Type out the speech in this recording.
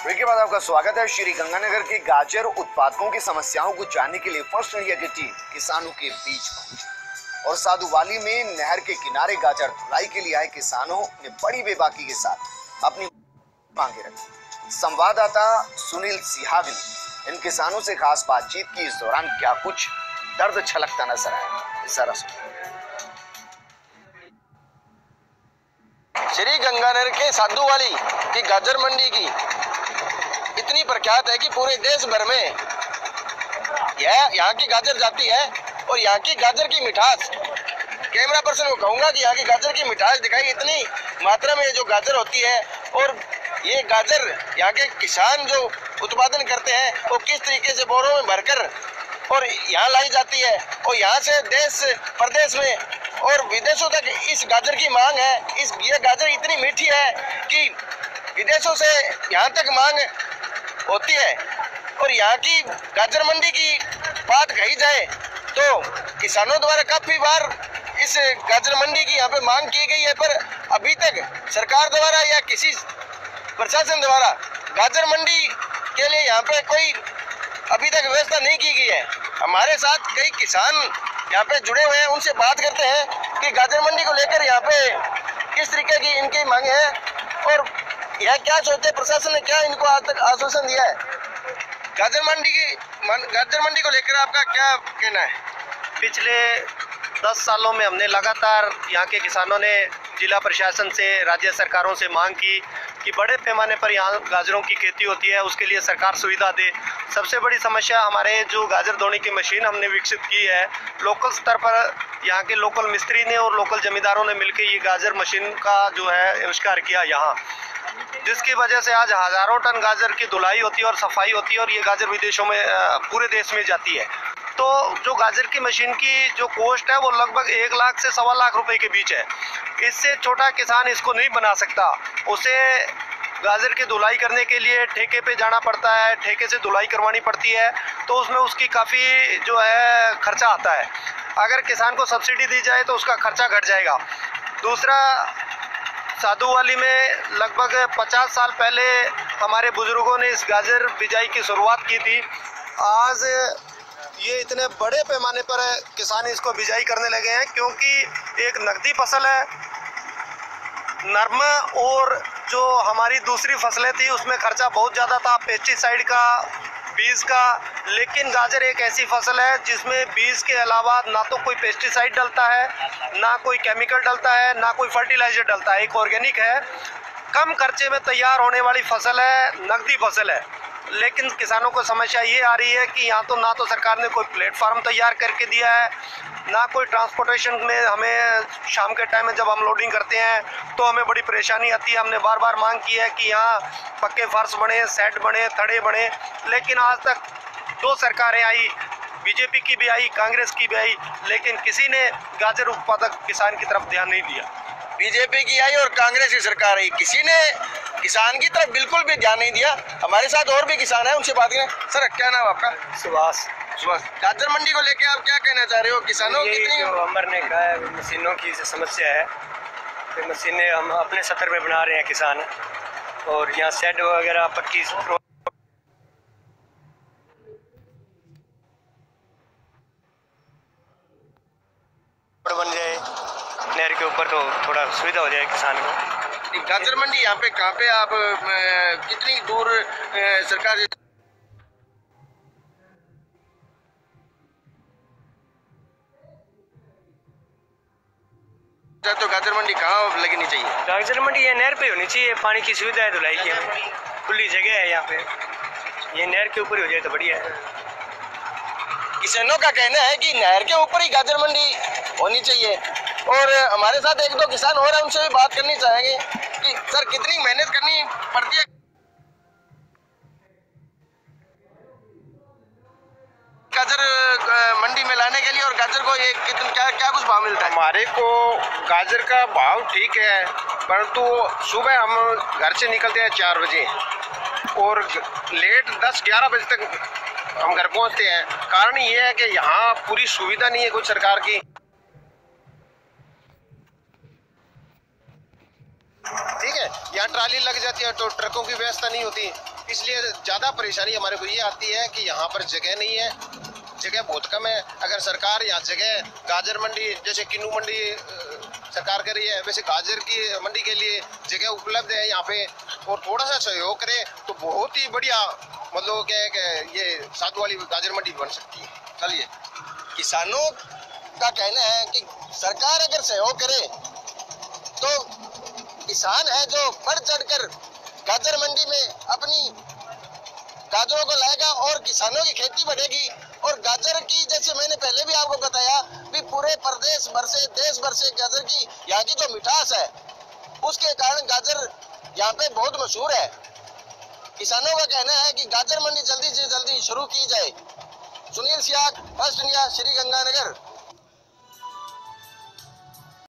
Break के बाद आपका स्वागत है। श्री गंगानगर के गाजर उत्पादकों की समस्याओं को जानने के लिए फर्स्ट इंडिया की टीम किसानों के बीच पहुंची और साधुवाली में नहर के किनारे गाजर धुलाई के लिए आए किसानों ने बड़ी बेबाकी के साथ अपनी मांगे रखी। संवाददाता सुनील सिहाग ने इन किसानों से खास बातचीत की। इस दौरान क्या कुछ दर्द छलकता नजर आया, सारा सुनिए। श्री गंगानगर के साधुवाली की गाजर मंडी की इतनी प्रख्यात है कि पूरे देश भर में यहाँ की गाजर जाती है और यहाँ की गाजर की मिठास, कैमरा पर्सन को कहूँगा कि यहाँ की गाजर की मिठास दिखाई। इतनी मात्रा में जो गाजर होती है और ये गाजर यहाँ के किसान जो उत्पादन करते हैं वो किस तरीके से बोरों में भरकर और यहाँ लाई जाती है और यहाँ से देश प्रदेश में और विदेशों तक इस गाजर की मांग है। ये गाजर इतनी मीठी है कि विदेशों से यहाँ तक मांग होती है। और यहाँ की गाजर मंडी की बात कही जाए तो किसानों द्वारा काफी बार इस गाजर मंडी की यहाँ पे मांग की गई है, पर अभी तक सरकार द्वारा या किसी प्रशासन द्वारा गाजर मंडी के लिए यहाँ पे कोई अभी तक व्यवस्था नहीं की गई है। हमारे साथ कई किसान यहाँ पे जुड़े हुए हैं, उनसे बात करते हैं कि गाजर मंडी को लेकर यहाँ पे किस तरीके की इनकी मांग है और यह क्या सोचते हैं, प्रशासन ने क्या इनको आज तक आश्वासन दिया है। गाजर मंडी को लेकर आपका क्या कहना है? पिछले 10 सालों में हमने लगातार यहाँ के किसानों ने जिला प्रशासन से, राज्य सरकारों से मांग की कि बड़े पैमाने पर यहाँ गाजरों की खेती होती है, उसके लिए सरकार सुविधा दे। सबसे बड़ी समस्या हमारे जो गाजर धोने की मशीन हमने विकसित की है, लोकल स्तर पर यहाँ के लोकल मिस्त्री ने और लोकल जमींदारों ने मिलकर ये गाजर मशीन का जो है आविष्कार किया यहाँ, जिसकी वजह से आज हज़ारों टन गाजर की धुलाई होती है और सफाई होती है और ये गाजर विदेशों में पूरे देश में जाती है। तो जो गाजर की मशीन की जो कॉस्ट है वो लगभग 1 लाख से 1.25 लाख रुपए के बीच है। इससे छोटा किसान इसको नहीं बना सकता। उसे गाजर की धुलाई करने के लिए ठेके पे जाना पड़ता है, ठेके से धुलाई करवानी पड़ती है, तो उसमें उसकी काफ़ी जो है खर्चा आता है। अगर किसान को सब्सिडी दी जाए तो उसका खर्चा घट जाएगा। दूसरा, साधुवाली में लगभग 50 साल पहले हमारे बुजुर्गों ने इस गाजर बिजाई की शुरुआत की थी। आज ये इतने बड़े पैमाने पर किसान इसको बिजाई करने लगे हैं क्योंकि एक नकदी फसल है। नरमा और जो हमारी दूसरी फसलें थी उसमें खर्चा बहुत ज़्यादा था, पेस्टिसाइड का, बीज का, लेकिन गाजर एक ऐसी फसल है जिसमें बीज के अलावा ना तो कोई पेस्टिसाइड डलता है, ना कोई केमिकल डलता है, ना कोई फर्टिलाइजर डलता है। एक ऑर्गेनिक है, कम खर्चे में तैयार होने वाली फसल है, नकदी फसल है। लेकिन किसानों को समस्या ये आ रही है कि यहाँ तो ना तो सरकार ने कोई प्लेटफार्म तैयार करके दिया है, ना कोई ट्रांसपोर्टेशन में हमें शाम के टाइम में जब हम लोडिंग करते हैं तो हमें बड़ी परेशानी आती है। हमने बार बार मांग की है कि यहाँ पक्के फर्श बने, सेट बने, थड़े बने, लेकिन आज तक 2 सरकारें आई, बीजेपी की भी आई, कांग्रेस की भी आई, लेकिन किसी ने गाजर उत्पादक किसान की तरफ ध्यान नहीं दिया। बीजेपी की आई और कांग्रेस की सरकार आई, किसी ने किसान की तरफ बिल्कुल भी ध्यान नहीं दिया। हमारे साथ और भी किसान हैं, उनसे बात करें। सर, क्या नाम आपका? सुभाष। गाजर मंडी को लेके आप क्या कहना चाह रहे हो? किसानों की कितनी अमर ने कहा है, मशीनों की समस्या है, तो मशीनें हम अपने सतर पे बना रहे हैं किसान, और यहाँ शेड वगैरह पक्की बन जाए नहर के ऊपर तो थोड़ा सुविधा हो जाए किसान को। गाजर मंडी यहाँ पे कहाँ पे आप कितनी दूर सरकार से तो गाजर मंडी कहाँ लगनी चाहिए? गाजर मंडी ये नहर पे होनी चाहिए, पानी की सुविधा है, धुलाई की खुली जगह है यहाँ पे, ये नहर के ऊपर ही हो जाए तो बढ़िया है। किसानों का कहना है कि नहर के ऊपर ही गाजर मंडी होनी चाहिए। और हमारे साथ 1-2 किसान और हैं, उनसे भी बात करनी चाहेंगे कि सर कितनी मेहनत करनी पड़ती है गाजर मंडी में लाने के लिए, और गाजर को ये क्या कुछ भाव मिलता है? हमारे को गाजर का भाव ठीक है, परंतु सुबह हम घर से निकलते हैं 4 बजे और लेट 10-11 बजे तक हम घर पहुंचते हैं। कारण ये है कि यहाँ पूरी सुविधा नहीं है कुछ सरकार की। ठीक है, है, यहाँ ट्राली लग जाती है तो ट्रकों की व्यवस्था नहीं होती, इसलिए ज़्यादा परेशानी हमारे को ये आती है कि यहाँ पर जगह नहीं है, जगह बहुत कम है। अगर सरकार यहाँ जगह गाजर मंडी जैसे किन्नू मंडी सरकार कर रही है, वैसे गाजर की मंडी के लिए जगह उपलब्ध है यहाँ पे, और थोड़ा सा सहयोग करे तो बहुत ही बढ़िया मतलब क्या है कि ये साधु वाली गाजर मंडी बन सकती है। चलिए, किसानों का कहना है कि सरकार अगर सहयोग करे तो किसान है जो बढ़ चढ़कर गाजर मंडी में अपनी गाजरों को लाएगा और किसानों की खेती बढ़ेगी। और गाजर की, जैसे मैंने पहले भी आपको बताया, भी पूरे प्रदेश भर से, देश भर से गाजर की यहाँ की जो मिठास है उसके कारण गाजर यहाँ पे बहुत मशहूर है। किसानों का कहना है कि गाजर मंडी जल्दी से जल्दी शुरू की जाए। Sunil Siyag, first India, Shri Ganganagar.